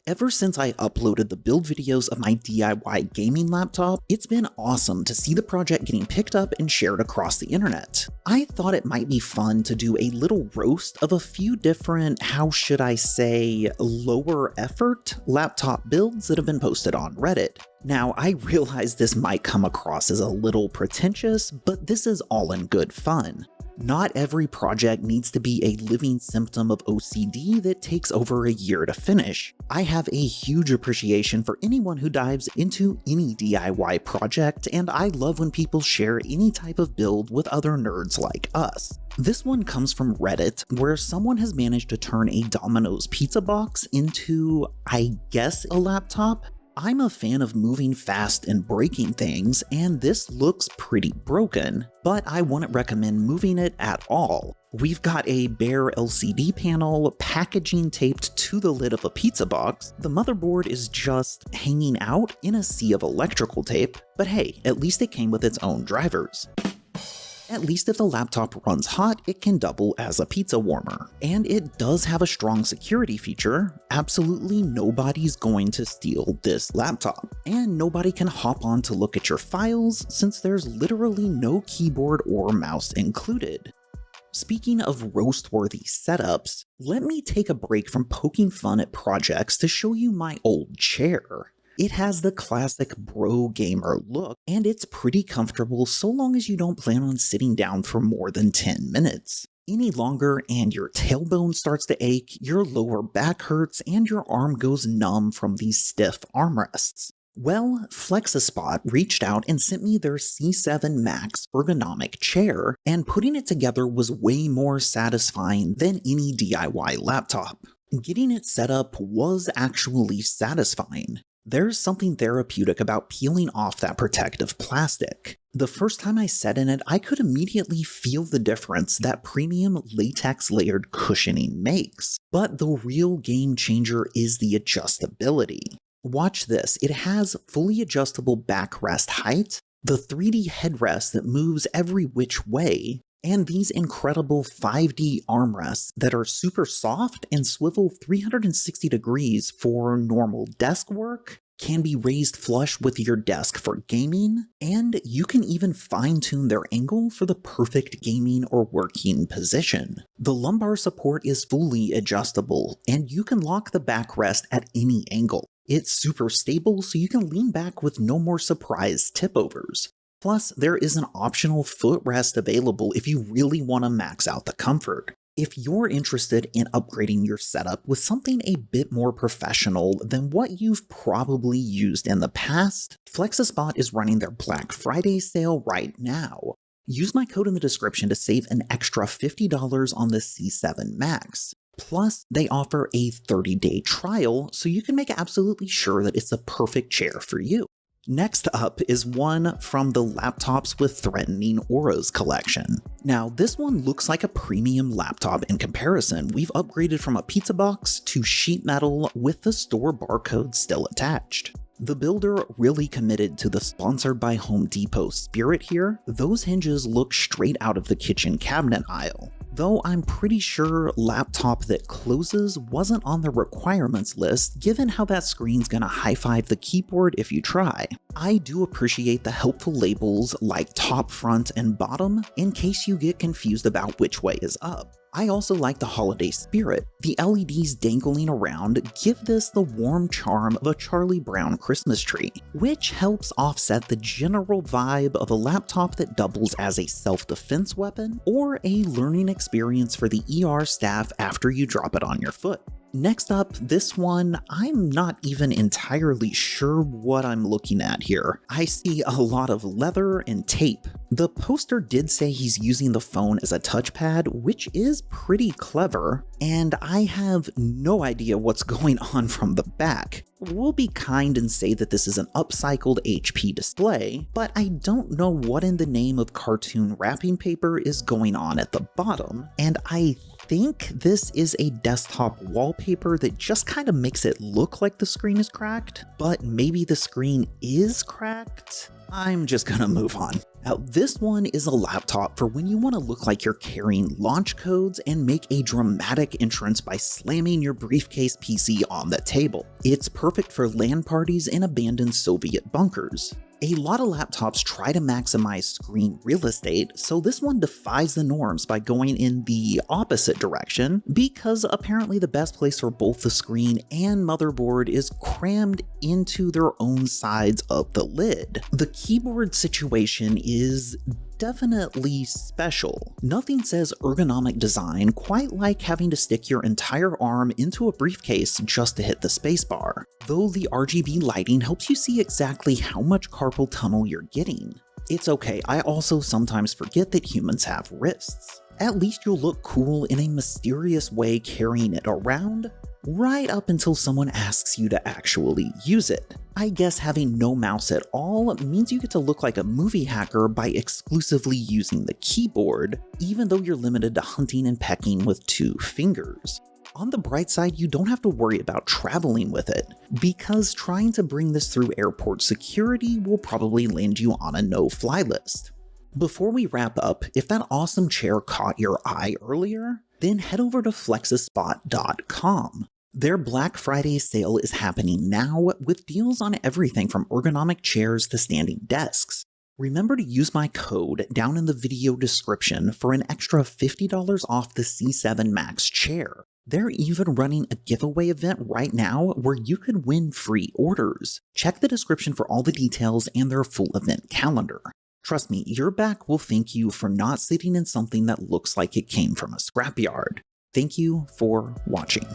Ever since I uploaded the build videos of my DIY gaming laptop, it's been awesome to see the project getting picked up and shared across the internet. I thought it might be fun to do a little roast of a few different, how should I say, lower effort laptop builds that have been posted on Reddit. Now, I realize this might come across as a little pretentious, but this is all in good fun. Not every project needs to be a living symptom of OCD that takes over a year to finish. I have a huge appreciation for anyone who dives into any DIY project, and I love when people share any type of build with other nerds like us. This one comes from Reddit, where someone has managed to turn a Domino's pizza box into, I guess, a laptop. I'm a fan of moving fast and breaking things, and this looks pretty broken, but I wouldn't recommend moving it at all. We've got a bare LCD panel, packaging taped to the lid of a pizza box. The motherboard is just hanging out in a sea of electrical tape, but hey, at least it came with its own drivers. At least if the laptop runs hot, it can double as a pizza warmer. And it does have a strong security feature. Absolutely nobody's going to steal this laptop. And nobody can hop on to look at your files since there's literally no keyboard or mouse included. Speaking of roast-worthy setups, let me take a break from poking fun at projects to show you my old chair. It has the classic bro gamer look, and it's pretty comfortable so long as you don't plan on sitting down for more than 10 minutes. Any longer and your tailbone starts to ache, your lower back hurts, and your arm goes numb from these stiff armrests. Well, FlexiSpot reached out and sent me their C7 Max ergonomic chair, and putting it together was way more satisfying than any DIY laptop. Getting it set up was actually satisfying. There's something therapeutic about peeling off that protective plastic. The first time I sat in it, I could immediately feel the difference that premium latex layered cushioning makes. But the real game changer is the adjustability. Watch this, it has fully adjustable backrest height, the 3D headrest that moves every which way, and these incredible 5D armrests that are super soft and swivel 360 degrees for normal desk work, can be raised flush with your desk for gaming, and you can even fine-tune their angle for the perfect gaming or working position. The lumbar support is fully adjustable, and you can lock the backrest at any angle. It's super stable, so you can lean back with no more surprise tipovers. Plus, there is an optional footrest available if you really want to max out the comfort. If you're interested in upgrading your setup with something a bit more professional than what you've probably used in the past, FlexiSpot is running their Black Friday sale right now. Use my code in the description to save an extra $50 on the C7 Max. Plus, they offer a 30-day trial, so you can make absolutely sure that it's the perfect chair for you. Next up is one from the Laptops with Threatening Auras collection. Now, this one looks like a premium laptop in comparison. We've upgraded from a pizza box to sheet metal with the store barcode still attached. The builder really committed to the sponsored by Home Depot spirit here. Those hinges look straight out of the kitchen cabinet aisle. Though I'm pretty sure laptop that closes wasn't on the requirements list given how that screen's gonna high-five the keyboard if you try. I do appreciate the helpful labels like top, front, and bottom in case you get confused about which way is up. I also like the holiday spirit. The LEDs dangling around give this the warm charm of a Charlie Brown Christmas tree, which helps offset the general vibe of a laptop that doubles as a self-defense weapon or a learning experience for the ER staff after you drop it on your foot. Next up, this one, I'm not even entirely sure what I'm looking at here. I see a lot of leather and tape. The poster did say he's using the phone as a touchpad, which is pretty clever, and I have no idea what's going on from the back. We'll be kind and say that this is an upcycled HP display, but I don't know what in the name of cartoon wrapping paper is going on at the bottom, and I think this is a desktop wallpaper that just kind of makes it look like the screen is cracked, but maybe the screen is cracked? I'm just gonna move on. Now, this one is a laptop for when you want to look like you're carrying launch codes and make a dramatic entrance by slamming your briefcase PC on the table. It's perfect for LAN parties in abandoned Soviet bunkers. A lot of laptops try to maximize screen real estate, so this one defies the norms by going in the opposite direction, because apparently the best place for both the screen and motherboard is crammed into their own sides of the lid. The keyboard situation is definitely special. Nothing says ergonomic design quite like having to stick your entire arm into a briefcase just to hit the spacebar, though the RGB lighting helps you see exactly how much carpal tunnel you're getting. It's okay, I also sometimes forget that humans have wrists. At least you'll look cool in a mysterious way carrying it around, right up until someone asks you to actually use it. I guess having no mouse at all means you get to look like a movie hacker by exclusively using the keyboard, even though you're limited to hunting and pecking with 2 fingers. On the bright side, you don't have to worry about traveling with it, because trying to bring this through airport security will probably land you on a no-fly list. Before we wrap up, if that awesome chair caught your eye earlier, then head over to flexispot.com. Their Black Friday sale is happening now with deals on everything from ergonomic chairs to standing desks. Remember to use my code down in the video description for an extra $50 off the C7 Max chair. They're even running a giveaway event right now where you could win free orders. Check the description for all the details and their full event calendar. Trust me, your back will thank you for not sitting in something that looks like it came from a scrapyard. Thank you for watching.